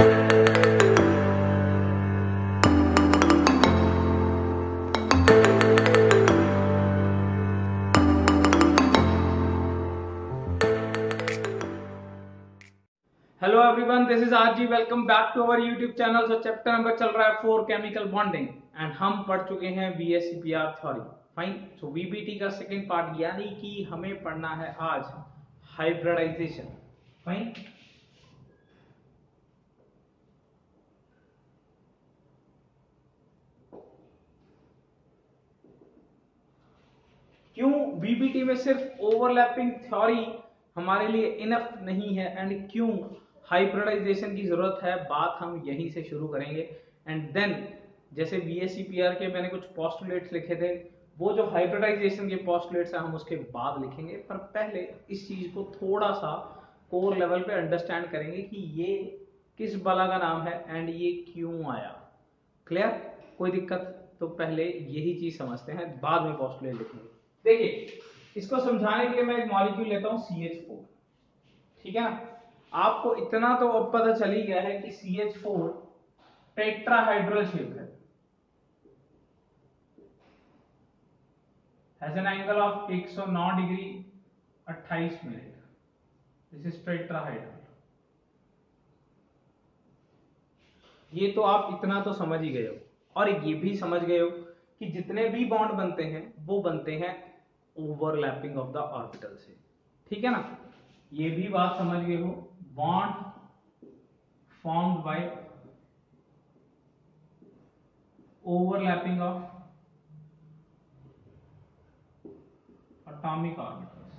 Hello everyone, this is RG. Welcome back to our YouTube channel. So chapter number चल रहा है 4 chemical bonding and हम पढ़ चुके हैं बीएससीपीआर थ्योरी। फाइन। सो वीबीटी का सेकंड पार्ट यानी कि हमें पढ़ना है आज हाइब्रिडाइजेशन। फाइन। क्यों वीबीटी में सिर्फ ओवरलैपिंग थ्योरी हमारे लिए इनफ नहीं है एंड क्यों हाइब्रिडाइजेशन की जरूरत है, बात हम यहीं से शुरू करेंगे। एंड देन जैसे बीएससीपीआर के मैंने कुछ पोस्टुलेट्स लिखे थे, वो जो हाइब्रिडाइजेशन के पोस्टुलेट्स हैं हम उसके बाद लिखेंगे, पर पहले इस चीज को थोड़ा सा कोर लेवल पे अंडरस्टैंड करेंगे कि ये किस बला का नाम है एंड ये क्यों आया। क्लियर? कोई दिक्कत? तो पहले यही चीज समझते हैं, बाद में पोस्टुलेट लिखेंगे। देखिए, इसको समझाने के लिए मैं एक मॉलिक्यूल लेता हूं CH4। ठीक है ना? आपको इतना तो अब पता चल ही गया है कि CH4 टेट्राहाइड्रल शेप है, has an angle of 109 degree 28 minute. This is tetrahedral. ये तो आप इतना तो समझ ही गए हो, और ये भी समझ गए हो कि जितने भी बॉन्ड बनते हैं वो बनते हैं ओवरलैपिंग ऑफ द ऑर्बिटल से। ठीक है ना? ये भी बात समझ गए हो, bond formed by overlapping of atomic orbitals।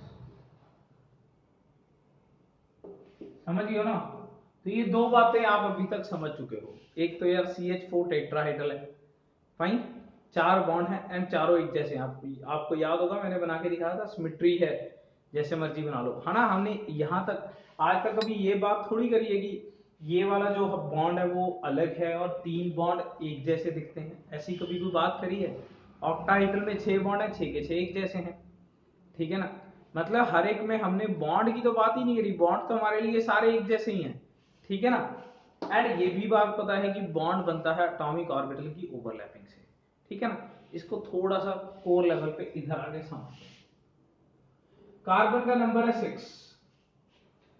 समझ गए हो ना? तो ये दो बातें आप अभी तक समझ चुके हो। एक तो यार CH4 टेट्राहाइड्रल है, फाइन, 4 बॉन्ड है एंड चारों एक जैसे हैं। आपको याद होगा मैंने बना के दिखाया था, सिमेट्री है, जैसे मर्जी बना लो, है ना? हमने यहां तक आज तक कभी ये बात थोड़ी करी है कि ये वाला जो बॉन्ड है वो अलग है और 3 बॉन्ड एक जैसे दिखते हैं। ऐसी कभी कोई बात करी है? ऑक्टाहेड्रल में 6 बॉन्ड है, 6 के 6 एक जैसे हैं। ठीक है ना? मतलब हर एक में हमने बॉन्ड की तो बात ही नहीं करी, बॉन्ड तो हमारे लिए सारे एक जैसे ही हैं। ठीक है ना? एंड ये भी बात पता है कि बॉन्ड बनता है एटॉमिक ऑर्बिटल की ओवरलैपिंग से। ठीक है ना? इसको थोड़ा सा कोर लेवल पे इधर आगे समझते हैं। कार्बन का नंबर है 6।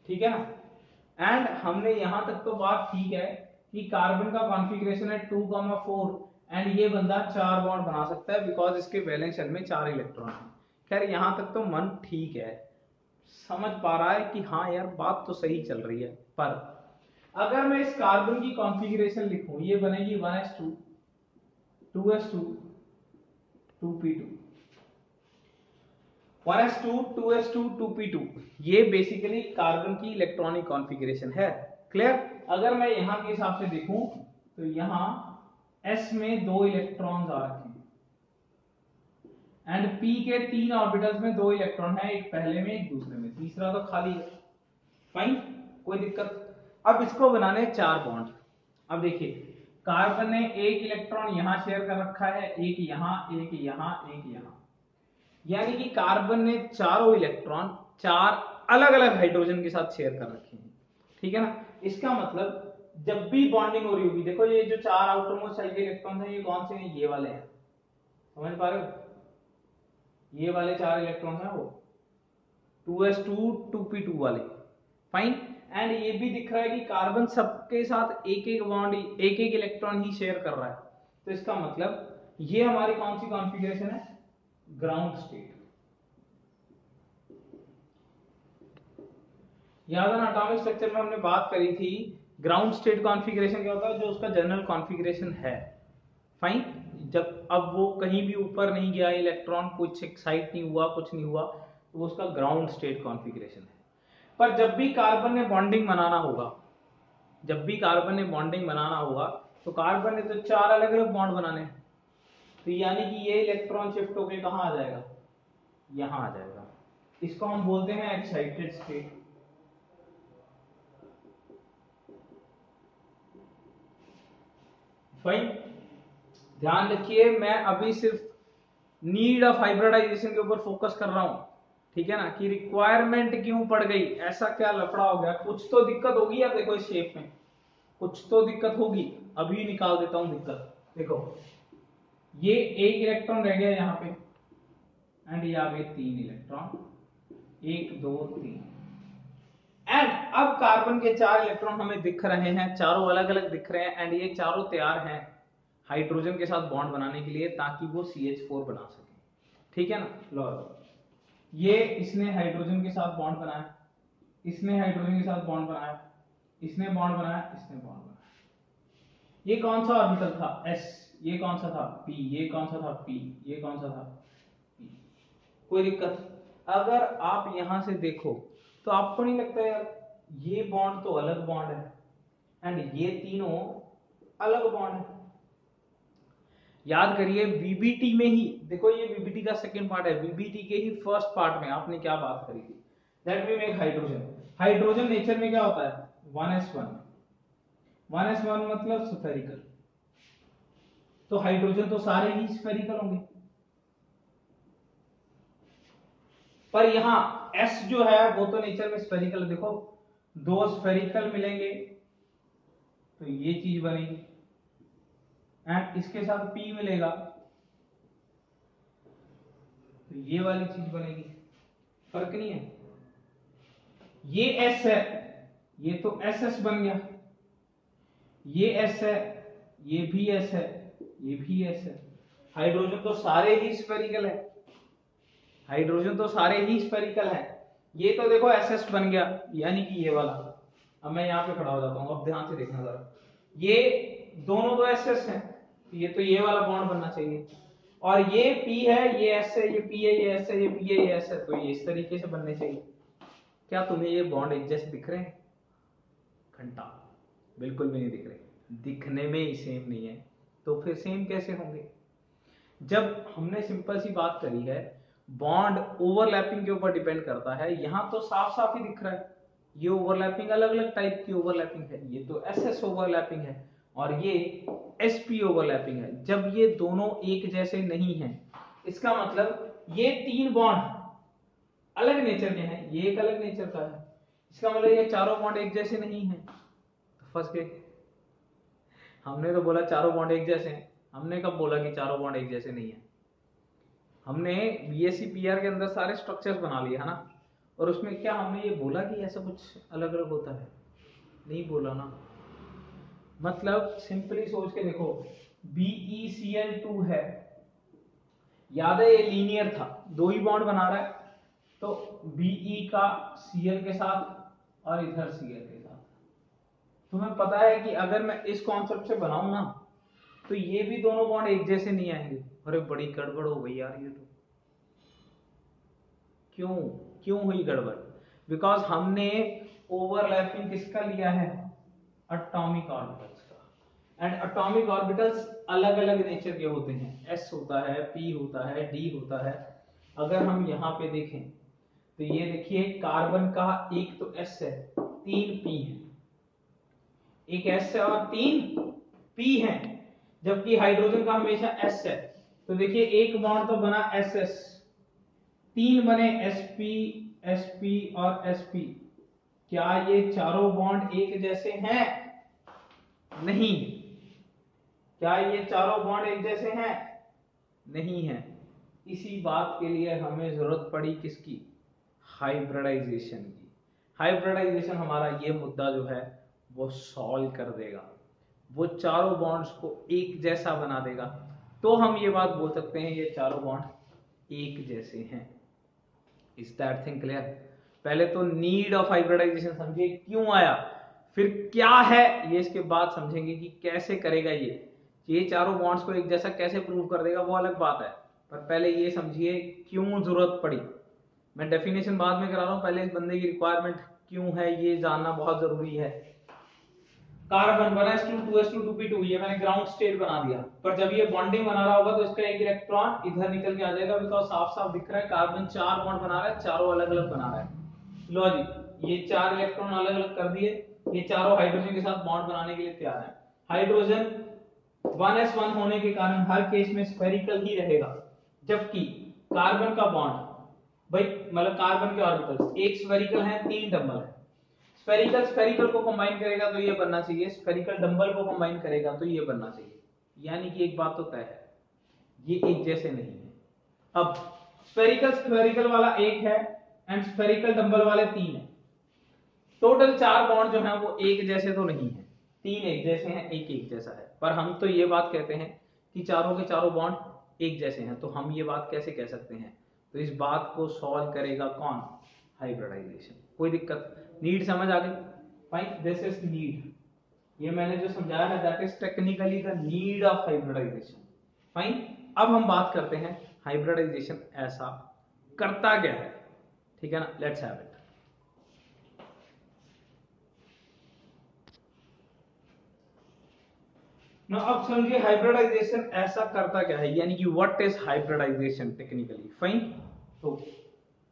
ठीक है ना? एंड हमने यहां तक तो बात ठीक है कि कार्बन का कॉन्फ़िगरेशन है 2,4 एंड ये बंदा 4 बॉन्ड बना सकता है बिकॉज इसके वैलेंस शेल में 4 इलेक्ट्रॉन है। खैर यहां तक तो मन ठीक है, समझ पा रहा है कि हाँ यार बात तो सही चल रही है। पर अगर मैं इस कार्बन की कॉन्फ़िगरेशन लिखूं, ये बनेगी 1s2 2s2 2p2 1s2 2s2 2p2। ये बेसिकली कार्बन की इलेक्ट्रॉनिक कॉन्फ़िगरेशन है। क्लियर? अगर मैं यहां के हिसाब से देखूं तो यहां s में 2 इलेक्ट्रॉन्स आ रखे हैं एंड p के 3 ऑर्बिटल्स में 2 इलेक्ट्रॉन है, एक पहले में एक दूसरे में, तीसरा तो खाली है। फाइन, कोई दिक्कत? अब इसको बनाने 4 बॉन्ड। अब देखिए, कार्बन ने एक इलेक्ट्रॉन यहां शेयर कर रखा है, एक यहां, एक यहां, एक यहां, यानी कि कार्बन ने चारों इलेक्ट्रॉन 4 अलग अलग हाइड्रोजन के साथ शेयर कर रखे हैं। ठीक है ना? इसका मतलब जब भी बॉन्डिंग हो रही होगी, देखो ये जो 4 आउटर मोस्ट शेल के इलेक्ट्रॉन है ये कौन से हैं? ये वाले हैं। समझ पा रहे हो? ये वाले 4 इलेक्ट्रॉन है वो 2s2 2p2 वाले। फाइन। एंड ये भी दिख रहा है कि कार्बन सबके साथ एक एक बॉन्ड, एक एक इलेक्ट्रॉन ही शेयर कर रहा है। तो इसका मतलब ये हमारी कौन सी कॉन्फ़िगरेशन है? Ground state. याद है ना, एटॉमिक स्ट्रक्चर में हमने बात करी थी ग्राउंड स्टेट कॉन्फ़िगरेशन क्या होता है? जो उसका जनरल कॉन्फ़िगरेशन है। फाइन। जब अब वो कहीं भी ऊपर नहीं गया इलेक्ट्रॉन, कुछ एक्साइट नहीं हुआ, कुछ नहीं हुआ, तो वो उसका ग्राउंड स्टेट कॉन्फ़िगरेशन है। पर जब भी कार्बन ने बॉन्डिंग बनाना होगा, जब भी कार्बन ने बॉन्डिंग बनाना होगा तो कार्बन ने तो 4 अलग अलग बॉन्ड बनाने हैं। तो यानी कि ये इलेक्ट्रॉन शिफ्ट होकर कहां आ जाएगा? यहां आ जाएगा। इसको हम बोलते हैं एक्साइटेड स्टेट। फाइन। ध्यान रखिए, मैं अभी सिर्फ नीड ऑफ हाइब्रिडाइजेशन के ऊपर फोकस कर रहा हूं। ठीक है ना? कि रिक्वायरमेंट क्यों पड़ गई, ऐसा क्या लफड़ा हो गया, कुछ तो दिक्कत होगी यार। देखो इस शेप में कुछ तो दिक्कत होगी, अभी निकाल देता हूं दिक्कत। देखो ये एक इलेक्ट्रॉन रह गया यहाँ पे एंड ये आ गए 3 इलेक्ट्रॉन, 1 2 3। एंड अब कार्बन के 4 इलेक्ट्रॉन हमें दिख रहे हैं, चारों अलग अलग दिख रहे हैं एंड ये चारों तैयार हैं हाइड्रोजन के साथ बॉन्ड बनाने के लिए ताकि वो CH4 बना सके, ठीक है ना। लो ये इसने हाइड्रोजन के साथ बॉन्ड बनाया, इसने हाइड्रोजन के साथ बॉन्ड बनाया, इसने बॉन्ड बनाया, इसने बॉन्ड बनाया। ये कौन सा ऑर्बिटल था S, ये कौन सा था P, ये कौन सा था P, ये कौन सा था P। कोई दिक्कत? अगर आप यहां से देखो तो आपको नहीं लगता यार ये बॉन्ड तो अलग बॉन्ड है एंड ये तीनों अलग बॉन्ड है। याद करिए VBT में ही, देखो ये VBT का सेकंड पार्ट है, VBT के ही फर्स्ट पार्ट में आपने क्या बात करी थी, that we make hydrogen. Hydrogen nature में क्या होता है 1s1, 1s1 मतलब स्फेरिकल, तो हाइड्रोजन तो सारे ही स्फेरिकल होंगे, पर यहां S जो है वो तो नेचर में स्फेरिकल। देखो 2 स्फेरिकल मिलेंगे तो ये चीज बनेगी एंड इसके साथ P मिलेगा तो ये वाली चीज बनेगी, फर्क नहीं है। ये S है, ये तो SS बन गया, ये S है, ये भी S है, ये भी S है। हाइड्रोजन तो सारे ही स्फेरिकल है, हाइड्रोजन तो सारे ही स्फेरिकल है। ये तो देखो SS बन गया, यानी कि ये वाला। अब मैं यहाँ पे खड़ा हो जाता हूँ, अब ध्यान से देखना जरा, ये दोनों तो SS हैं, ये तो ये वाला बॉन्ड बनना चाहिए, और ये P है, ये S है, ये P है, ये S है, ये P है, ये S है, तो ये इस तरीके से बनने चाहिए। क्या तुम्हें ये बॉन्ड एक जैसे दिख रहे हैं? घंटा बिल्कुल भी नहीं दिख रहे, दिखने में ही सेम नहीं है, तो फिर सेम कैसे होंगे? जब हमने सिंपल सी बात करी है, बॉन्ड ओवरलैपिंग के ऊपर डिपेंड करता है, यहां तो साफ साफ ही दिख रहा है ये ओवरलैपिंग अलग अलग टाइप की ओवरलैपिंग है, ये तो SS ओवरलैपिंग है और ये SP ओवरलैपिंग है। जब ये दोनों एक जैसे नहीं है, इसका मतलब ये 3 बॉन्ड अलग नेचर के हैं, ये एक अलग नेचर का है, इसका मतलब ये चारों बॉन्ड एक जैसे नहीं है, तो फंस गए। हमने तो बोला चारों बॉन्ड एक जैसे हैं, हमने कब बोला कि चारों बॉन्ड एक जैसे नहीं है? हमने BSc-PR के अंदर सारे स्ट्रक्चर्स बना लिए है ना, और उसमें क्या हमने ये बोला कि ऐसा कुछ अलग अलग होता है? नहीं बोला ना। मतलब सिंपली सोच के देखो, BeCl2 है, याद है ये लीनियर था, 2 ही बॉन्ड बना रहा है, तो Be का Cl के साथ और इधर Cl के साथ। तुम्हें पता है कि अगर मैं इस कॉन्सेप्ट से बनाऊं ना, तो ये भी दोनों बॉन्ड एक जैसे नहीं आएंगे। अरे बड़ी गड़बड़ हो गई यार ये तो। क्यों क्यों हुई गड़बड़? बिकॉज हमने ओवरलैपिंग किसका लिया है? एटॉमिक ऑर्बिटल्स का। एंड एटॉमिक ऑर्बिटल्स अलग अलग नेचर के होते हैं, S होता है, P होता है, D होता है। अगर हम यहाँ पे देखें तो ये देखिए कार्बन का एक तो S है, 3 P है, एक S है और 3 P है, जबकि हाइड्रोजन का हमेशा S है। तो देखिए एक बॉन्ड तो बना SS, 3 बने SP, SP और SP। क्या ये चारों बॉन्ड एक जैसे हैं? नहीं। क्या ये चारों बॉन्ड एक जैसे हैं? नहीं है। इसी बात के लिए हमें जरूरत पड़ी किसकी? हाइब्रिडाइजेशन की। हाइब्रिडाइजेशन हमारा ये मुद्दा जो है वो सॉल्व कर देगा, वो चारों बॉन्ड्स को एक जैसा बना देगा, तो हम ये बात बोल सकते हैं ये चारों बॉन्ड एक जैसे हैं। Is that thing clear? पहले तो नीड ऑफ हाइब्रिडाइजेशन समझिए क्यों आया, फिर क्या है ये इसके बाद समझेंगे कि कैसे करेगा ये चारों बॉन्ड्स को एक जैसा कैसे प्रूव कर देगा, वो अलग बात है। पर पहले ये समझिए क्यों जरूरत पड़ी। मैं डेफिनेशन बाद में करा रहा हूं, पहले इस बंदे की रिक्वायरमेंट क्यों है ये जानना बहुत जरूरी है। कार्बन 1s2 2s2 2p2, ये मैंने ग्राउंड स्टेट बना दिया, पर जब ये बॉन्डिंग बना रहा होगा तो इसका एक इलेक्ट्रॉन इधर निकल के आ जाएगा, बिकॉज साफ साफ दिख रहा है कार्बन 4 बॉन्ड बना रहा है, चारों अलग अलग बना रहा है। लो जी, ये 4 इलेक्ट्रॉन अलग अलग कर दिए, ये चारों हाइड्रोजन के साथ बॉन्ड बनाने के लिए तैयार है। हाइड्रोजन 1s1 होने के कारण हर केस में स्फेरिकल ही रहेगा, जबकि कार्बन का बॉन्ड भाई मतलब कार्बन के ऑर्बिटल्स एक स्फेरिकल है, 3 डबल है। स्फेरिकल स्फेरिकल को कंबाइन करेगा तो ये बनना चाहिए, स्फेरिकल डंबल को कंबाइन करेगा तो ये बनना चाहिए। यानी कि एक बात तो तय है, ये एक जैसे नहीं है। अब स्फेरिकल स्फेरिकल वाला एक है एंड स्फेरिकल डंबल वाले तीन है। टोटल 4 बॉन्ड जो है वो एक जैसे तो नहीं है, 3 एक जैसे हैं, एक एक जैसा है। पर हम तो ये बात कहते हैं कि चारों के चारों बॉन्ड एक जैसे हैं, तो हम ये बात कैसे कह सकते हैं? तो इस बात को सॉल्व करेगा कौन? हाइब्रिडाइजेशन। कोई दिक्कत? नीड समझ आ गई? Fine, this is need. ये मैंने जो समझाया है that is technically the need of hybridization. Fine, अब हम बात करते हैं हाइब्रिडाइजेशन ऐसा करता क्या है, ठीक है ना? Let's have it. ना अब समझिए हाइब्रिडाइजेशन ऐसा करता क्या है, यानी कि what is hybridization technically. Fine, तो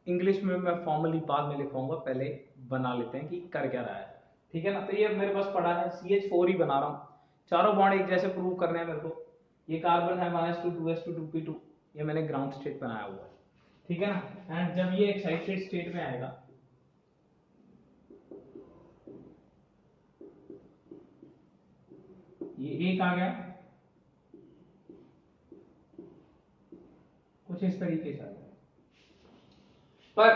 इंग्लिश में मैं फॉर्मली बाद में लिखूंगा, पहले बना लेते हैं कि कर क्या रहा है, ठीक है ना? तो ये मेरे पास पड़ा है CH4 ही बना रहा हूँ, चारों बॉन्ड एक जैसे प्रूव करने हैं मेरे को। ये कार्बन है 1s2 2s2 2p2, ये मैंने ग्राउंड स्टेट बनाया हुआ है, ठीक है ना? एंड जब ये एक्साइटेड स्टेट में आएगा, ये एक आ गया कुछ इस तरीके से। पर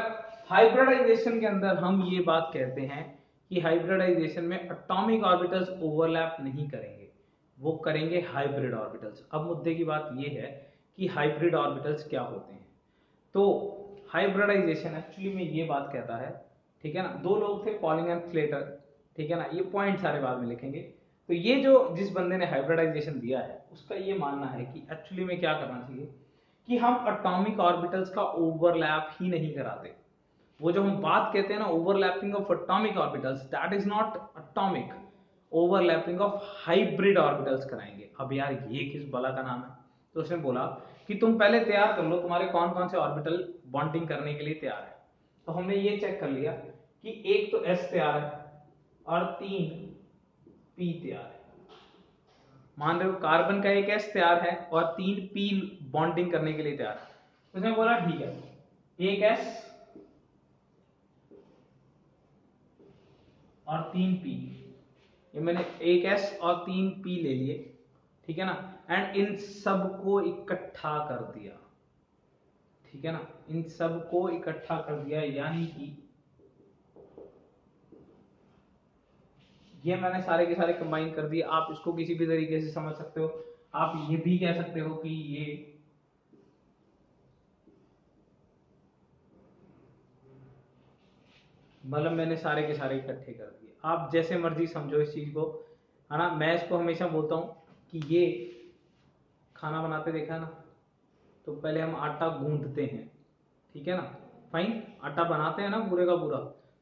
हाइब्रिडाइजेशन के अंदर हम ये बात कहते हैं कि हाइब्रिडाइजेशन में एटॉमिक ऑर्बिटल्स ओवरलैप नहीं करेंगे, वो करेंगे हाइब्रिड ऑर्बिटल्स। अब मुद्दे की बात ये है कि हाइब्रिड ऑर्बिटल्स क्या होते हैं। तो हाइब्रिडाइजेशन एक्चुअली में ये बात कहता है, ठीक है ना? दो लोग थे, पॉलिंग एंड क्लेटर, ठीक है ना? ये पॉइंट सारे बाद में लिखेंगे। तो ये जो जिस बंदे ने हाइब्रिडाइजेशन दिया है उसका ये मानना है कि एक्चुअली में क्या करना चाहिए कि हम एटॉमिक ऑर्बिटल्स का ओवरलैप ही नहीं कराते। वो जो हम बात कहते हैं ना overlapping of atomic orbitals, that is not atomic, overlapping of hybrid orbitals कराएंगे। अब यार ये किस बला का नाम है? तो उसने बोला कि तुम पहले तैयार कर लो तुम्हारे कौन कौन से ऑर्बिटल बॉन्डिंग करने के लिए तैयार है। तो हमने ये चेक कर लिया कि एक तो S तैयार है और 3 P तैयार है। मान रहे हो कार्बन का एक S तैयार है और 3 P बॉन्डिंग करने के लिए तैयार है। उसने बोला ठीक है, एक S और 3 P, ये मैंने एक S और 3 P ले लिए, ठीक है ना? एंड इन सब को इकट्ठा कर दिया, ठीक है ना? इन सब को इकट्ठा कर दिया, यानी कि ये मैंने सारे के सारे कंबाइन कर दिए। आप इसको किसी भी तरीके से समझ सकते हो। आप ये भी कह सकते हो कि ये मतलब मैंने सारे के सारे इकट्ठे कर दिए। आप जैसे मर्जी समझो इस चीज को, है ना? मैं इसको हमेशा बोलता हूं कि ये खाना बनाते देखा ना, तो पहले हम आटा गूंदते हैं, ठीक है ना? फाइन, आटा बनाते हैं ना पूरे का पूरा।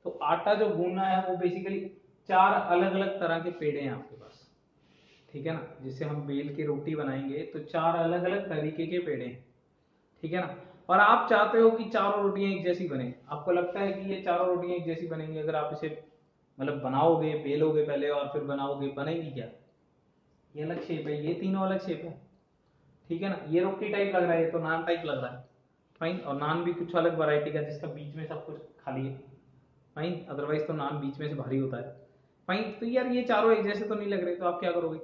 तो आटा जो गूंदना है वो बेसिकली 4 अलग अलग तरह के पेड़े हैं आपके पास, ठीक है ना? जिससे हम बेल की रोटी बनाएंगे तो 4 अलग अलग तरीके के पेड़े हैं, ठीक है ना? और आप चाहते हो कि चारों रोटियां एक जैसी बने। आपको लगता है कि ये चारों रोटियां एक जैसी बनेंगी अगर आप इसे मतलब बनाओगे, बेलोगे पहले और फिर बनाओगे, बनेगी क्या? ये अलग शेप है, ये तीनों अलग शेप है, ठीक है ना? ये रोटी टाइप लग रहा है, ये तो नान टाइप लग रहा है। फाइन, और नान भी कुछ अलग वैरायटी का जिसका बीच में सब कुछ खाली है। फाइन, अदरवाइज तो नान बीच में से भारी होता है। फाइन, तो यार ये चारों एक जैसे तो नहीं लग रहे, तो आप क्या करोगे?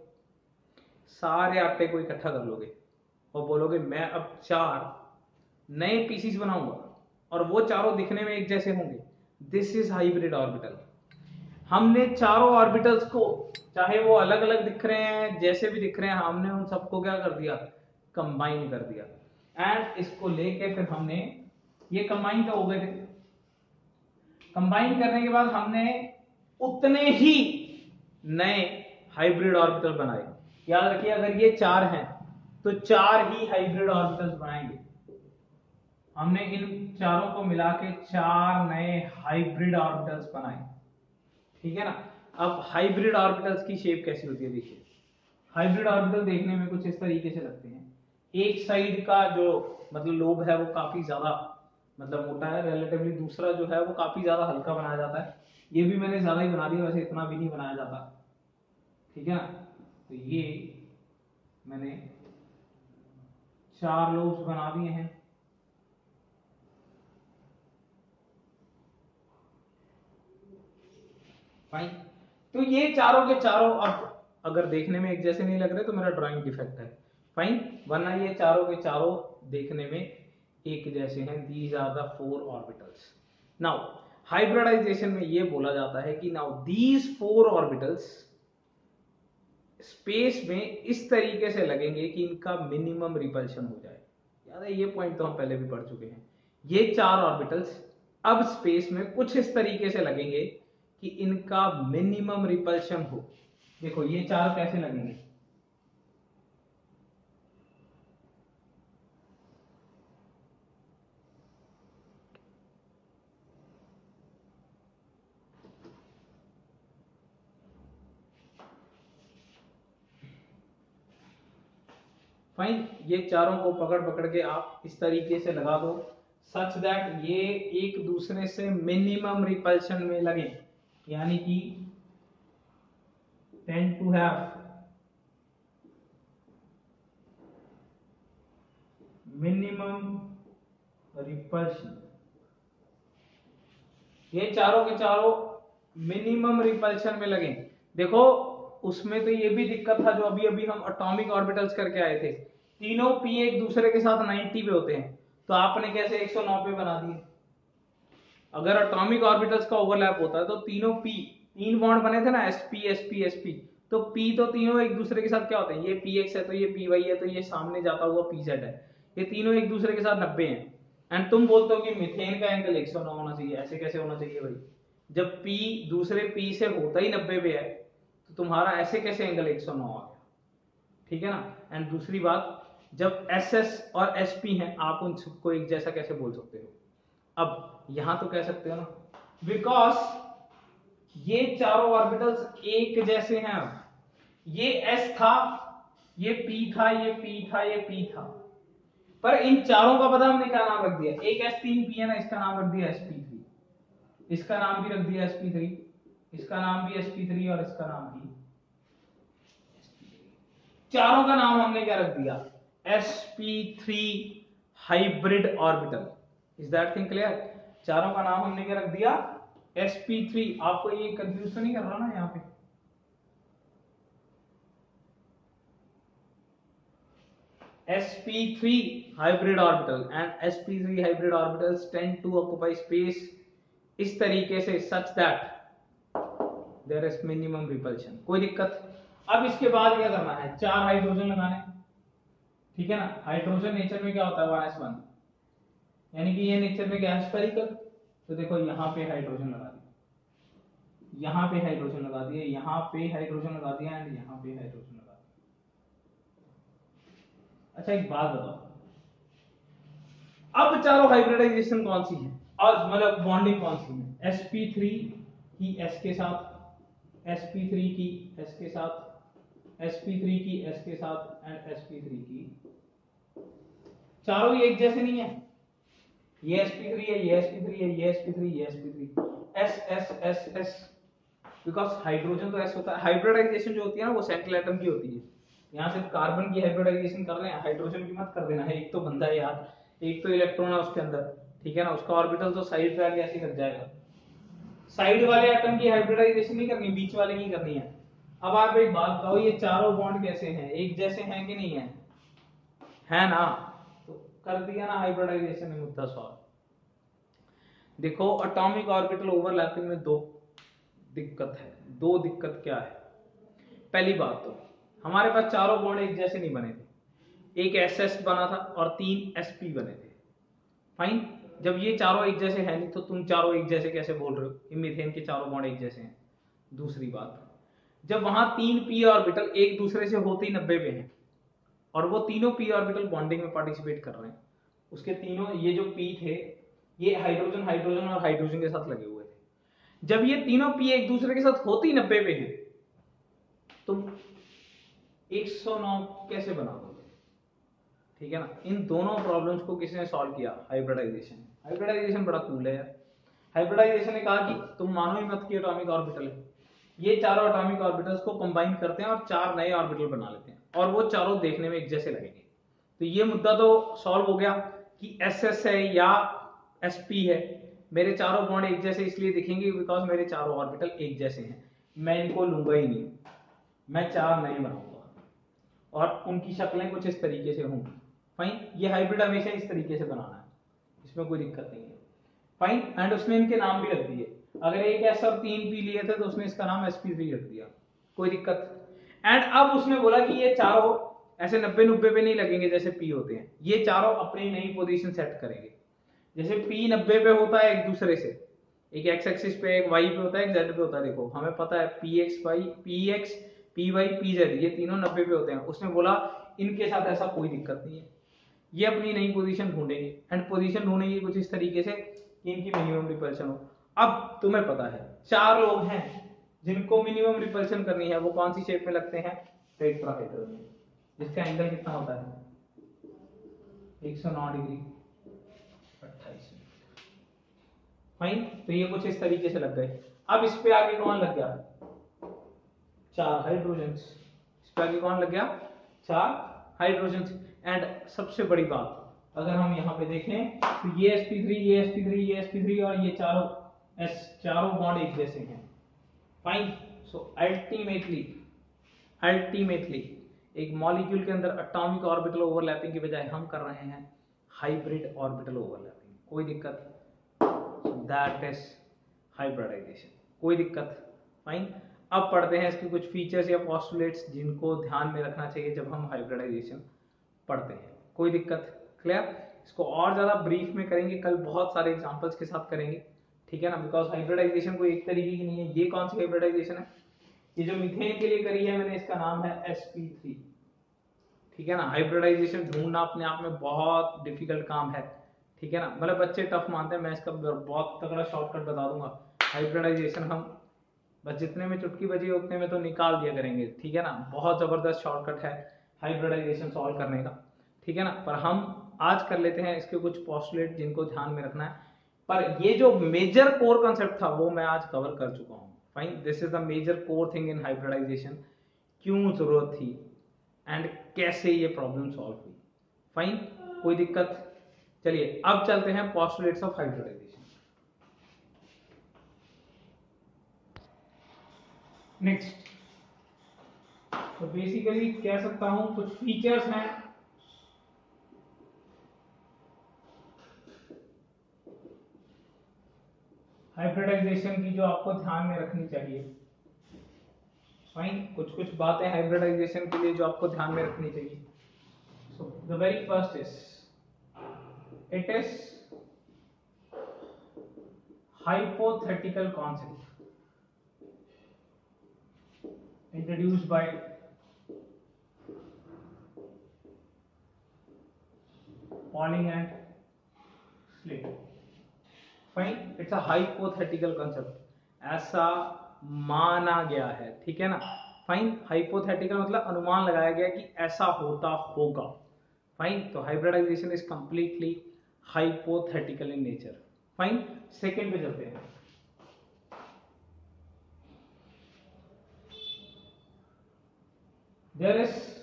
सारे आटे को इकट्ठा कर लोगे और बोलोगे मैं अब 4 नए पीसीस बनाऊंगा और वो चारों दिखने में एक जैसे होंगे। This is hybrid orbital. हमने चारों ऑर्बिटल्स को, चाहे वो अलग अलग दिख रहे हैं जैसे भी दिख रहे हैं, हमने उन सबको क्या कर दिया? कंबाइन कर दिया। एंड इसको लेके फिर हमने ये कंबाइन का हो गए थे। कंबाइन करने के बाद हमने उतने ही नए हाइब्रिड ऑर्बिटल बनाए। याद रखिए अगर ये 4 हैं तो 4 ही हाइब्रिड ऑर्बिटल्स बनाएंगे। हमने इन चारों को मिला के 4 नए हाइब्रिड ऑर्बिटल्स बनाए, ठीक है ना? अब हाइब्रिड ऑर्बिटल्स की शेप कैसी होती है देखिए। हाइब्रिड ऑर्बिटल देखने में कुछ इस तरीके से लगते हैं। एक साइड का जो मतलब लोब है वो काफी ज्यादा मतलब मोटा है रिलेटिवली, दूसरा जो है वो काफी ज्यादा हल्का बनाया जाता है। ये भी मैंने ज्यादा ही बना दिया, वैसे इतना भी नहीं बनाया जाता, ठीक है ना? तो ये मैंने 4 लोब्स बना दिए हैं। फाइन। तो ये चारों के चारों अब अगर देखने में एक जैसे नहीं लग रहे तो मेरा ड्राइंग डिफेक्ट है, फाइन। वरना ये चारों के चारों देखने में एक जैसे हैं। These are the 4 orbitals. Now hybridization में ये बोला जाता है कि नाउ दीज 4 ऑर्बिटल्स स्पेस में इस तरीके से लगेंगे कि इनका मिनिमम रिपल्शन हो जाए। याद है ये पॉइंट तो हम पहले भी पढ़ चुके हैं। ये 4 ऑर्बिटल्स अब स्पेस में कुछ इस तरीके से लगेंगे कि इनका मिनिमम रिपल्शन हो। देखो ये 4 कैसे लगेंगे, फाइन। ये चारों को पकड़ पकड़ के आप इस तरीके से लगा दो सच दैट ये एक दूसरे से मिनिमम रिपल्शन में लगे, यानी कि tend to have minimum repulsion. ये चारों के चारों मिनिमम रिपल्शन में लगे। देखो उसमें तो ये भी दिक्कत था जो अभी अभी हम एटॉमिक ऑर्बिटल्स करके आए थे, तीनों पी एक दूसरे के साथ 90 पे होते हैं, तो आपने कैसे 109 पे बना दिए। अगर एटॉमिक ऑर्बिटल्स का ओवरलैप होता है तो तीनों पी, 3 बॉन्ड बने थे ना sp sp sp, तो पी तो तीनों एक दूसरे के साथ क्या होते हैं, ये px है तो ये py है तो ये सामने जाता हुआ pz है, ये तीनों एक दूसरे के साथ 90 हैं। एंड तुम बोलते हो कि मीथेन का एंगल 109 होना चाहिए, ऐसे कैसे होना चाहिए भाई, जब p दूसरे p से होता ही 90 पे है तो तुम्हारा ऐसे कैसे एंगल 109 आ गया, ठीक है ना। एंड दूसरी बात, जब ss और sp हैं आप उन सबको एक जैसा कैसे बोल सकते हो। अब यहां तो कह सकते हो ना, बिकॉज ये चारों ऑर्बिटल्स एक जैसे हैं। ये s था, ये p था, ये p था, ये p था, पर इन चारों का पता हमने क्या नाम रख दिया, एक s3p है ना, इसका नाम रख दिया sp3, इसका नाम भी रख दिया sp3, इसका नाम भी sp3 और इसका नाम भी, चारों का नाम हमने क्या रख दिया, sp3 hybrid orbital. Is that thing clear. चारों का नाम हमने क्या रख दिया, sp3। आपको ये कंफ्यूज तो नहीं कर रहा ना यहाँ पे, sp3 hybrid orbital and sp3 hybrid orbitals tend to occupy space इस तरीके से such that there is minimum repulsion। कोई दिक्कत। अब इसके बाद क्या करना है, 4 हाइड्रोजन लगाने, ठीक है ना। हाइड्रोजन नेचर में क्या होता है 1s1, यानी कि ये नेचर में क्या है स्फेरिकल। तो देखो यहाँ पे हाइड्रोजन लगा दिया, यहाँ पे हाइड्रोजन लगा दिया, यहाँ पे हाइड्रोजन लगा दिया एंड यहाँ पे हाइड्रोजन लगा दिया। अच्छा एक बात बताओ, अब चारों हाइब्रिडाइजेशन कौन सी है और मतलब बॉन्डिंग कौन सी है, sp3 की s के साथ, sp3 की s के साथ, sp3 की s के साथ एंड sp3 की, चारों ही एक जैसे नहीं है। ये sp3 है, ये sp3 है, ये sp3, ये sp3, s s s s, because hydrogen तो s होता है। हाइब्रिडाइजेशन जो होती है ना वो सेंट्रल एटम की होती है, यहाँ सिर्फ कार्बन की हाइब्रिडाइजेशन कर रहे हैं, हाइड्रोजन की मत कर देना है। एक तो बंदा है यार, एक तो इलेक्ट्रॉन है उसके अंदर, ठीक है ना, उसका ऑर्बिटल तो साइड पे आगे ऐसे लग जाएगा। साइड वाले एटम की हाइब्रिडाइजेशन नहीं करनी, बीच वाले की करनी है। अब आप एक बात बताओ, ये चारों बॉन्ड कैसे हैं, एक जैसे हैं कि नहीं है, है ना, तो कर दिया ना हाइब्रिडाइजेशन में मुद्दा सॉल्व। देखो एटॉमिक ऑर्बिटल ओवरलैपिंग में दो दिक्कत है। दो दिक्कत क्या है, पहली बात तो हमारे पास चारों बॉन्ड एक जैसे नहीं बने थे, एक SS बना था और 3 SP बने थे, फाइन। जब ये चारों एक जैसे हैं नहीं तो तुम चारों एक जैसे कैसे बोल रहे हो कि मीथेन के चारों बॉन्ड एक जैसे हैं। दूसरी बात, जब वहां 3 p ऑर्बिटल एक दूसरे से होते ही 90 पे हैं और वो तीनों p ऑर्बिटल बॉन्डिंग में पार्टिसिपेट कर रहे हैं, उसके तीनों ये जो p थे ये हाइड्रोजन हाइड्रोजन और हाइड्रोजन के साथ लगे हुए थे। जब ये तीनों p एक दूसरे के साथ होते ही 90 पे हैं, तुम 109 कैसे बना दोगे, ठीक है ना। इन दोनों प्रॉब्लम्स को किसने सॉल्व किया, हाइब्रिडाइजेशन। हाइब्रिडाइजेशन बड़ा कूल है यार। हाइब्रिडाइजेशन ने कहा कि तुम मानो ही मत कि एटॉमिक ऑर्बिटल है, ये चारों एटॉमिक ऑर्बिटल्स को कंबाइन करते हैं और 4 नए ऑर्बिटल बना लेते हैं और वो चारों देखने में एक जैसे लगेंगे। तो ये मुद्दा तो सॉल्व हो गया कि SS है या SP है, मेरे चारों बॉन्ड एक जैसे इसलिए दिखेंगे बिकॉज मेरे चारों ऑर्बिटल एक जैसे हैं। मैं इनको लूंगा ही नहीं, मैं 4 नए बनाऊंगा और उनकी शक्लें कुछ इस तरीके से होंगी। फाइन, ये हाइब्रिड हमेशा इस तरीके से बनाना है, इसमें कोई दिक्कत नहीं है। फाइन, एंड उसने इनके नाम भी रख दिए। अगर एक एस और 3 पी लिए थे तो उसने इसका नाम sp3 रख दिया, कोई दिक्कत। एंड अब उसने बोला कि ये चारों ऐसे 90-90 पे नहीं लगेंगे जैसे पी होते हैं, ये चारों अपनी नई पोजीशन सेट करेंगे। जैसे पी 90 पे होता है एक दूसरे से, एक एक्स एक्सिस पे, एक वाई पे होता है, एक जेड पे होता है। देखो हमें पता है P X Y, P X, P Y, P Z, ये तीनों 90 पे होते हैं। उसने बोला इनके साथ ऐसा कोई दिक्कत नहीं है, ये अपनी नई पोजीशन ढूंढेंगे। एंड पोजीशन ढूंढेंगे कुछ इस तरीके से कि इनकी मिनिमम रिपल्शन हो। अब तुम्हें पता है 4 लोग हैं जिनको मिनिमम रिपल्शन करनी है, वो कौन सी शेप में लगते हैं? टेट्राहेड्रल में, जिसका एंगल कितना होता है? 109 डिग्री 28 मिनट। फाइन, तो ये कुछ इस तरीके से लग गए। अब इस पे आगे कौन लग गया? 4 हाइड्रोजन्स। इस पे आगे कौन लग गया? 4 हाइड्रोजन्स। एंड सबसे बड़ी बात, अगर हम यहाँ पे देखें तो ये sp3, ये sp3, ये sp3 और ये चारों बॉन्ड एक जैसे हैं। फाइन, सो अल्टीमेटली एक मॉलिक्यूल के अंदर एटॉमिक ऑर्बिटल ओवरलैपिंग के बजाय हम कर रहे हैं हाइब्रिड ऑर्बिटल ओवरलैपिंग। कोई दिक्कत? दैट इज हाइब्रिडाइजेशन, कोई दिक्कत? फाइन, अब पढ़ते हैं इसके कुछ फीचर्स या पोस्टुलेट्स जिनको ध्यान में रखना चाहिए जब हम हाइब्रिडाइजेशन पढ़ते हैं। कोई दिक्कत? क्लियर? इसको और ज्यादा ब्रीफ में करेंगे, कल बहुत सारे एग्जांपल्स के साथ करेंगे, ठीक है ना। बिकॉज हाइब्रिडाइजेशन कोई एक तरीके की नहीं है। ये कौन सी हाइब्रिडाइजेशन है? ये जो मीथेन के लिए करी है मैंने, इसका नाम है sp3, ठीक है ना। हाइब्रिडाइजेशन ढूंढना अपने आप में बहुत डिफिकल्ट काम है, ठीक है ना। मतलब बच्चे टफ मानते हैं, मैं इसका बहुत तगड़ा शॉर्टकट बता दूंगा। हाइब्रिडाइजेशन हम बस जितने में चुटकी बजी उतने में तो निकाल दिया करेंगे, ठीक है ना। बहुत जबरदस्त शॉर्टकट है हाइब्रिडाइजेशन सॉल्व करने का, ठीक है ना। पर हम आज कर लेते हैं इसके कुछ पोस्टुलेट जिनको ध्यान में रखना है। पर ये जो मेजर कोर कॉन्सेप्ट था वो मैं आज कवर कर चुका हूँ। Fine, this is the major core thing in hybridization, क्यों जरूरत थी एंड कैसे ये प्रॉब्लम सॉल्व हुई। फाइन, कोई दिक्कत? चलिए अब चलते हैं पोस्टुलेट्स ऑफ हाइब्रिडाइजेशन। नेक्स्ट, तो बेसिकली कह सकता हूं कुछ फीचर्स हैं हाइब्रिडाइजेशन की जो आपको ध्यान में रखनी चाहिए। फाइन, कुछ बातें हाइब्रिडाइजेशन के लिए जो आपको ध्यान में रखनी चाहिए। So the very first is it is hypothetical concept introduced by Pauling and Slater. Fine, it's a hypothetical concept, ऐसा माना गया है, ठीक है ना। फाइन, हाइपोथेटिकल मतलब अनुमान लगाया गया कि ऐसा होता होगा। फाइन, तो hybridization is completely hypothetical in nature. Fine, second पे चलते हैं। There is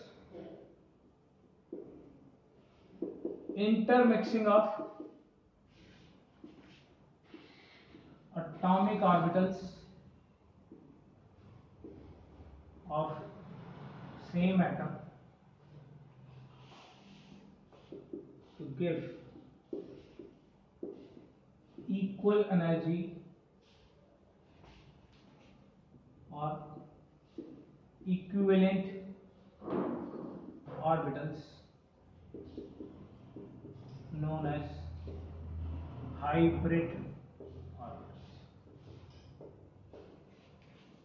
intermixing of atomic orbitals of same atom to give equal energy or equivalent orbitals known as hybrid orbitals।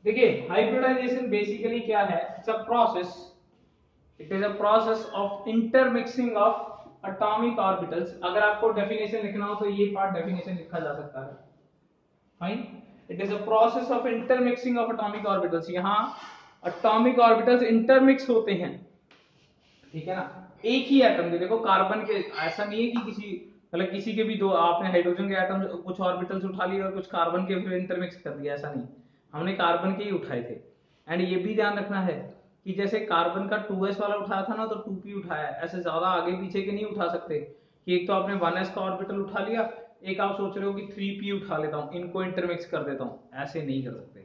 देखिए हाइब्रिडाइजेशन बेसिकली क्या है? It's a process, it is a process of intermixing of atomic orbitals. अगर आपको definition लिखना हो तो ये part definition लिखा जा सकता है। Fine, it is a process of intermixing of atomic orbitals. यहाँ एटॉमिक ऑर्बिटल्स इंटरमिक्स होते हैं, ठीक है ना। एक ही एटम के, देखो कार्बन के, ऐसा नहीं है कि किसी मतलब किसी के भी दो, आपने हाइड्रोजन के एटम कुछ ऑर्बिटल्स उठा लिए और कुछ कार्बन के फिर इंटरमिक्स कर दिया, ऐसा नहीं। हमने कार्बन के ही उठाए थे। एंड ये भी ध्यान रखना है कि जैसे कार्बन का 2s वाला उठाया था ना तो 2p उठाया, ऐसे ज्यादा आगे पीछे के नहीं उठा सकते कि एक तो आपने 1s का ऑर्बिटल उठा लिया, एक आप सोच रहे हो कि 3p उठा लेता हूं, इनको इंटरमिक्स कर देता हूं, ऐसे नहीं कर सकते,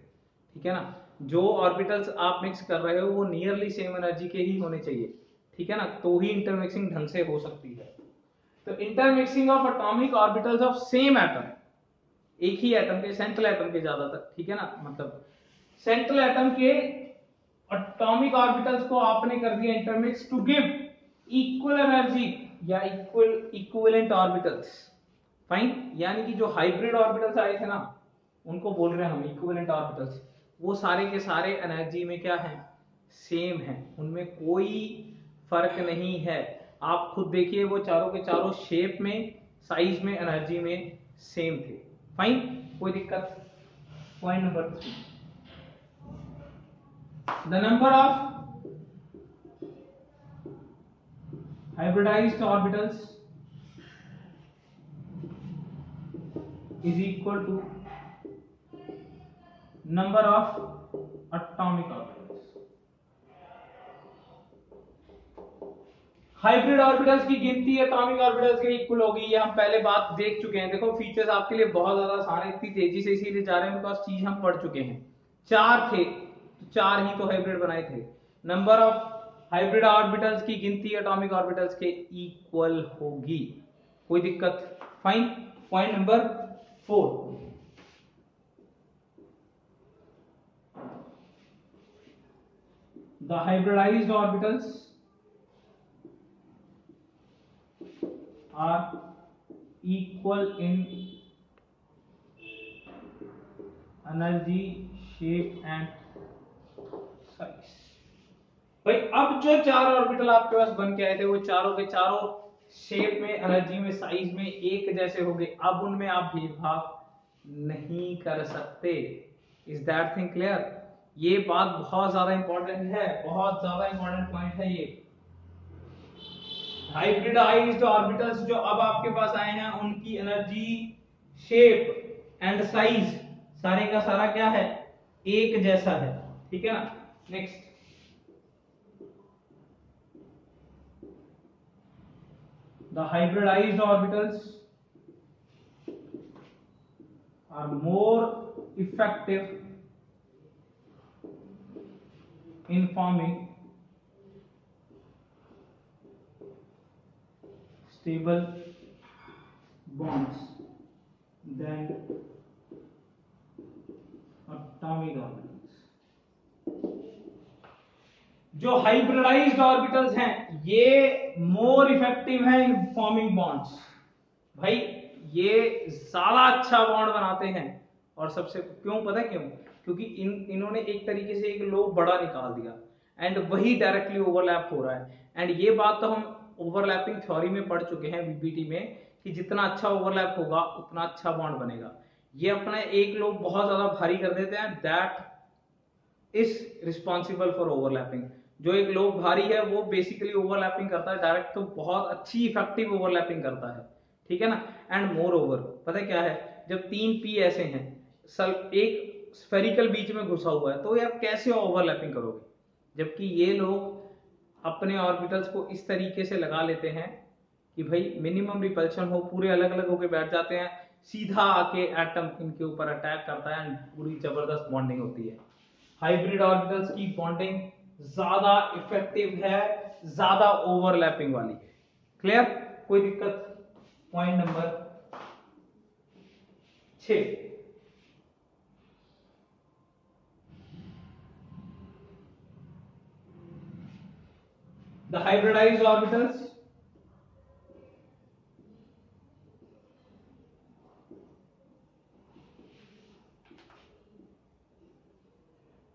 ठीक है ना। जो ऑर्बिटल्स आप मिक्स कर रहे हो वो नियरली सेम एनर्जी के ही होने चाहिए, ठीक है ना, तो ही इंटरमिक्सिंग ढंग से हो सकती है। तो intermixing of atomic orbitals of same atom, एक ही एटम के, सेंट्रल एटम के ज्यादातर, ठीक है ना, मतलब सेंट्रल एटम के एटॉमिक ऑर्बिटल्स को आपने कर दिया intermix to give equal energy या इक्विवेलेंट ऑर्बिटल्स। फाइन, यानी कि जो हाइब्रिड ऑर्बिटल्स आए थे ना, उनको बोल रहे हैं हम इक्विवेलेंट ऑर्बिटल्स। वो सारे के सारे एनर्जी में क्या है, सेम है, उनमें कोई फर्क नहीं है। आप खुद देखिए वो चारों के चारों शेप में, साइज में, एनर्जी में सेम थे। फाइन, कोई दिक्कत। Point number 3, the number of hybridized orbitals is equal to number of atomic orbitals। Hybrid orbitals की गिनती एटॉमिक ऑर्बिटल्स के इक्वल होगी, ये हम पहले बात देख चुके हैं। देखो फीचर्स आपके लिए बहुत ज्यादा आसान है, इतनी तेजी से इसीलिए जा रहे हैं बिकॉज चीज हम पढ़ चुके हैं। 4 थे तो 4 ही तो हाइब्रिड बनाए थे। नंबर ऑफ हाइब्रिड ऑर्बिटल्स की गिनती एटॉमिक ऑर्बिटल्स के इक्वल होगी, कोई दिक्कत। Fine, point number 4, the hybridized orbitals are equal in energy, shape and size। भाई अब जो 4 ऑर्बिटल आपके पास बन के आए थे वो चारों के चारों शेप में, एनर्जी में, साइज में एक जैसे हो गए। अब उनमें आप भेदभाव नहीं कर सकते। Is that thing clear? ये बात बहुत ज्यादा इंपॉर्टेंट है, बहुत ज्यादा इंपॉर्टेंट पॉइंट है ये। हाइब्रिडाइज्ड ऑर्बिटल्स जो अब आपके पास आए हैं उनकी एनर्जी, शेप एंड साइज सारे का सारा क्या है, एक जैसा है, ठीक है ना। Next, the hybridized orbitals are more effective in forming stable bonds than atomic orbitals। जो हाइब्रिडाइज्ड ऑर्बिटल्स हैं ये मोर इफेक्टिव हैं इन फॉर्मिंग बॉन्ड्स। भाई ये ज्यादा अच्छा बॉन्ड बनाते हैं। और सबसे क्यों पता है क्यों? क्योंकि इन्होंने एक तरीके से एक लोब बड़ा निकाल दिया एंड वही डायरेक्टली ओवरलैप हो रहा है। एंड ये बात तो हम ओवरलैपिंग थ्योरी में पढ़ चुके हैं बीबीटी में कि जितना अच्छा ओवरलैप होगा उतना अच्छा बॉन्ड बनेगा। ये अपना एक लोब बहुत ज्यादा भारी कर देते हैं, that is responsible for overlapping. जो एक लोब भारी है वो बेसिकली ओवरलैपिंग करता है डायरेक्ट, तो बहुत अच्छी इफेक्टिव ओवरलैपिंग करता है, ठीक है ना। एंड मोर ओवर पता है क्या है, जब 3 पी ऐसे हैं, एक स्फेरिकल बीच में घुसा हुआ है, तो यार कैसे ओवरलैपिंग करोगे? जबकि ये लोग अपने ऑर्बिटल्स को इस तरीके से लगा लेते हैं कि भाई मिनिमम रिपल्शन हो, पूरे अलग अलग होकर बैठ जाते हैं, सीधा आके एटम इनके ऊपर अटैक करता है एंड पूरी जबरदस्त बॉन्डिंग होती है। हाइब्रिड ऑर्बिटल्स की बॉन्डिंग ज्यादा इफेक्टिव है, ज्यादा ओवरलैपिंग वाली है। क्लियर? कोई दिक्कत? Point number 6, the hybridized orbitals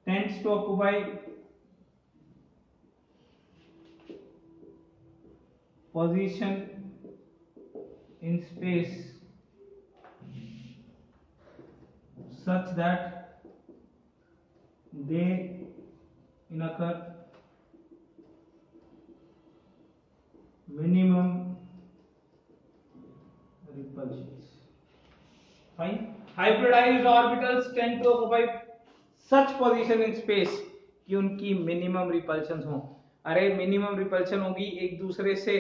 tends to occupy position in space such that they occur minimum repulsions। Fine, hybridized orbitals tend to occupy such position in space कि उनकी minimum repulsion हो। अरे minimum repulsion होगी, एक दूसरे से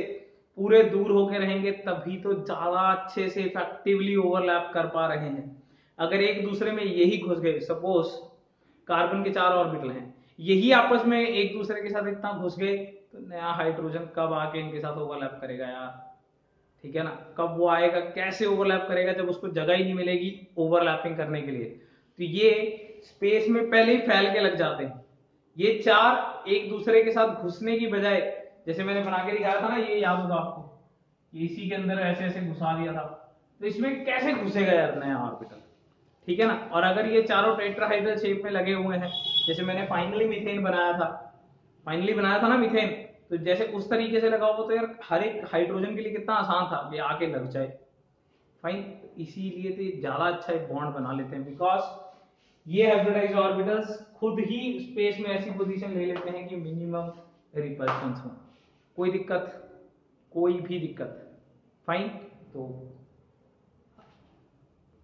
पूरे दूर होकर रहेंगे तभी तो ज्यादा अच्छे से इफेक्टिवली ओवरलैप कर पा रहे हैं। अगर एक दूसरे में यही घुस गए, सपोज कार्बन के 4 ऑर्बिटल हैं, यही आपस में एक दूसरे के साथ इतना घुस गए तो नया हाइड्रोजन कब आके इनके साथ ओवरलैप करेगा यार, ठीक है ना। कब वो आएगा, कैसे ओवरलैप करेगा, जब उसको जगह ही नहीं मिलेगी ओवरलैपिंग करने के लिए। तो ये स्पेस में पहले ही फैल के लग जाते हैं। ये 4 एक दूसरे के साथ घुसने की बजाय, जैसे मैंने बना के दिखाया था ना, ये याद होगा आपको, इसी के अंदर ऐसे ऐसे घुसा दिया था, तो इसमें कैसे घुसेगा यार नया ऑर्बिटल, ठीक है ना। और अगर ये चारों टेट्राहाइड्रल शेप में लगे हुए हैं, जैसे मैंने फाइनली मीथेन बनाया था ना मीथेन, तो जैसे उस तरीके से लगा हुआ तो यार हर एक हाइड्रोजन के लिए कितना आसान था ये आके लग जाए। फाइन, इसीलिए तो ज्यादा अच्छा एक बॉन्ड बना लेते हैं, बिकॉज ये हाइब्रिडाइज्ड ऑर्बिटल्स खुद ही स्पेस में ऐसी पोजीशन ले लेते हैं कि मिनिमम रिपल्शंस हो। कोई दिक्कत, कोई भी दिक्कत। फाइन, तो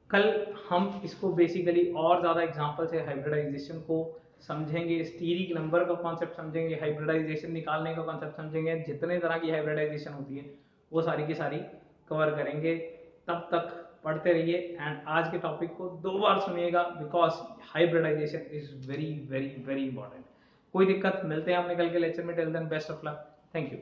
कल हम इसको बेसिकली और ज्यादा एग्जांपल से हाइब्रिडाइजेशन को समझेंगे, स्टीरिक नंबर का कॉन्सेप्ट समझेंगे, हाइब्रिडाइजेशन निकालने का कॉन्सेप्ट समझेंगे, जितने तरह की हाइब्रिडाइजेशन होती है वो सारी की सारी कवर करेंगे। तब तक पढ़ते रहिए एंड आज के टॉपिक को 2 बार सुनिएगा, because hybridization is very very very important. कोई दिक्कत, मिलते हैं अपने कल के लेक्चर में। Till then best of luck, thank you.